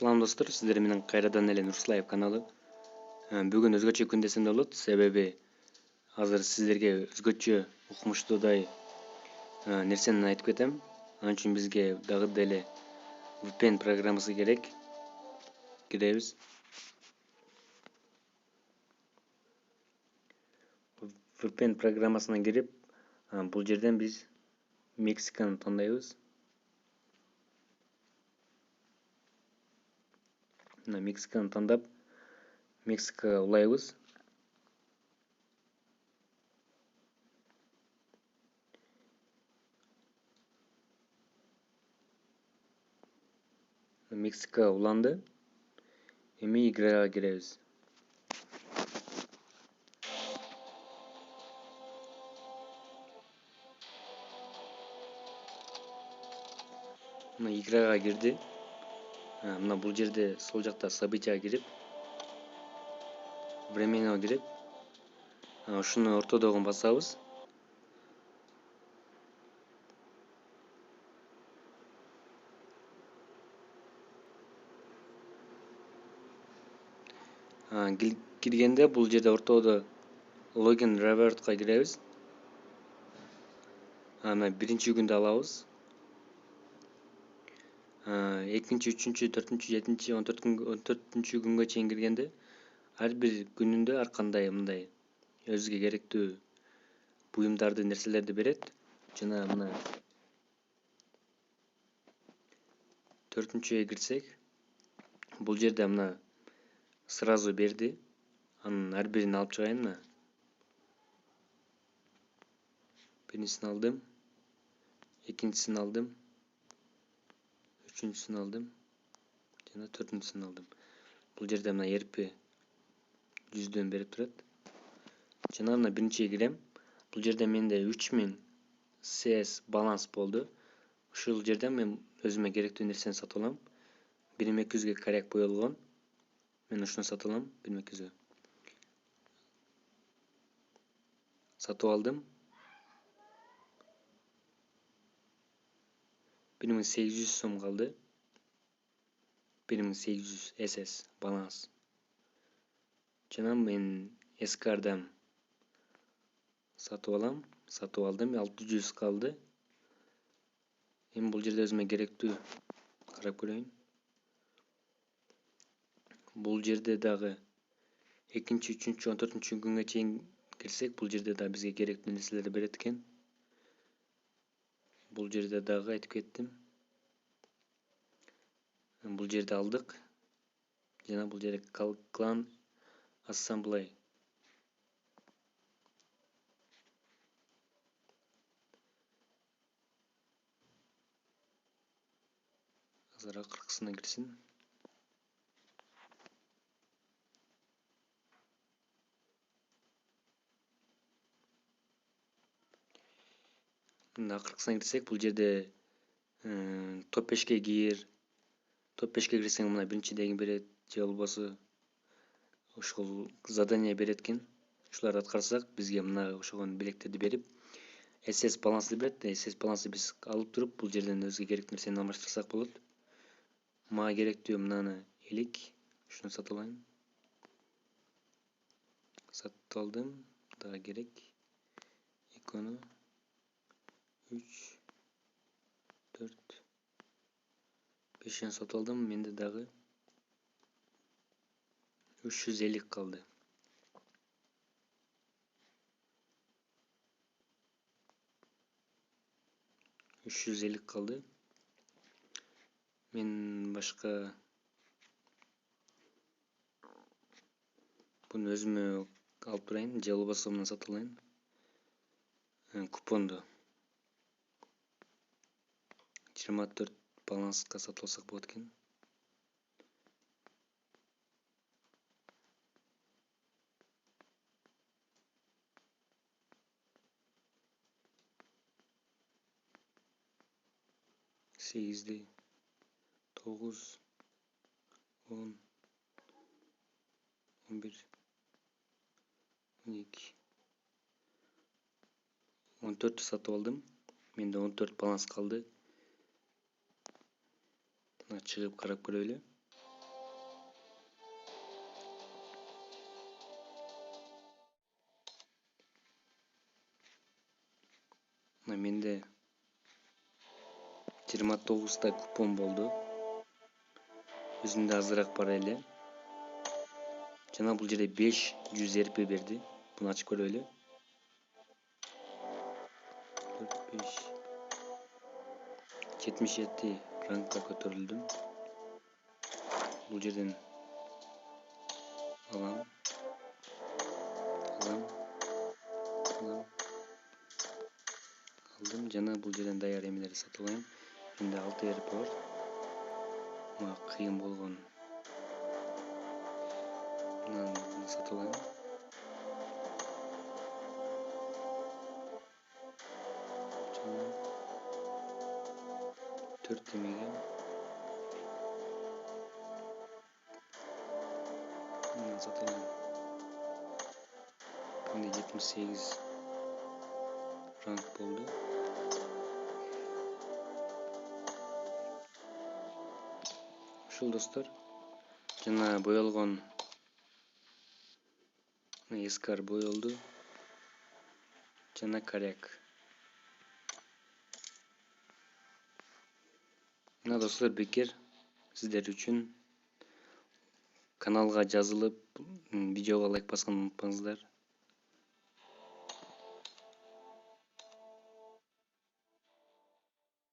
Салам достор, сиздер менен кайрадан эле Нурсулаев каналы. Бүгүн өзгөчө күн десем да болот, себеби азыр сиздерге өзгөчө укмуштуудай нерсени айтып кетем. Ал үчүн бизге дагы деле VPN программасы керек. Киребиз. VPN программасына кирип, бул жерден биз Мексиканы тандайбыз. Мексиканы тандап, Мексикага улайбыз. Мексикага уланды. Эми играга киребиз. Играга кирди. Мына бул жерде сол жакта событияга кирип, временага кирип, ушуну ортодогун басабыз. Киргенде бул жерде ортодо логин ревертка киребиз. Аны биринчи күндө алабыз. Экинчи, үчүнчү, төртүнчү, жетинчи, 14-күнгө чейин киргенде ар бир күнүндө ар кандай мындай өзүгө керектүү буюмдарды, нерселерди берет. Жана мына 4-күнгө кирсек, бул жерде мына сразу берди. Анын ар бирин алып чыгайын мына. Биринчисин алдым, экинчисин алдым, үчүнчүсүн алдым, жана 4-күнчүсүн алдым. Бул жерде мына эрпи жүздөн берип турат. Жана мына биринчиге кирем. Бул жерде менде 3000 CS баланс болду. Ушул жерден мен өзүмө керектүү нерсени сатып алам. 1200ге коряк боелгон. Мен ушуну сатып алам 1200ге. Сатып алдым. 1800 сом калды. 1800 SS баланс. Жана мен эскардан сатып алам. Сатып алдым. 600 калды. Эми бул жерде өзүмө керектүү карап көрөйүн. Бул жерде дагы 2-чү, 3-чү, 14-чү күнгө чейин кирсек, бул жерде да бизге керектүү нерселерди берет экен. Бул жерде дагы айтып кеттим. Бул жерде алдык. Жана бул жерде клан ассамблей. Азыр акыркысына кирсин. Мында акыркысына кирсек, бул жерде топ 5ке кир. Топ 5ке кирсең мына биринчидеги берет, же болбосо ошол задание берет экен. Ушуларды аткарсак, бизге мына ошогон билектерди берип, SS балансты берет. SS балансты биз алып туруп, бул жерден өзгө керектүү нерсени алмаштырсак болот. Мага керектүү мынаны элик, ушуну сатып алайын. Сатып алдым, дагы керек. Икону 3 4 5-ин сатып алдым. Менде дагы 350 калды. Мен башка буну өзүмө алып турайын, же болбосо муну сатып алайын. Купонду 24 баланска сатып алсак болот экен. Сегизди 9 10 11 12 14 сатып алдым. Менде 14 баланс калды. Чыгып карап көрөлү. Менде 29 та купон болду. Өзүндө азыраак бар эле. Жана бул жерде 500 РП берди. Буну ачып көрөлү. 4, 5, 77 рангка көтөрүлдүм. Бул жерден алам. Алдым жана бул жерден даяр эмелерди сатып алайын. Менде 6 РП бар. Мага кыйын болгон. Мынаны сатып алайын. Жана 4 эмеге мынаны сатып алайын. Менде 78 ранг болду. Ушул достор. Жана боелгон эскар боелду. Жана коряк. Мына достор, бекер сиздер үчүн каналга жазылып, видеого лайк басканды унутпаңыздар.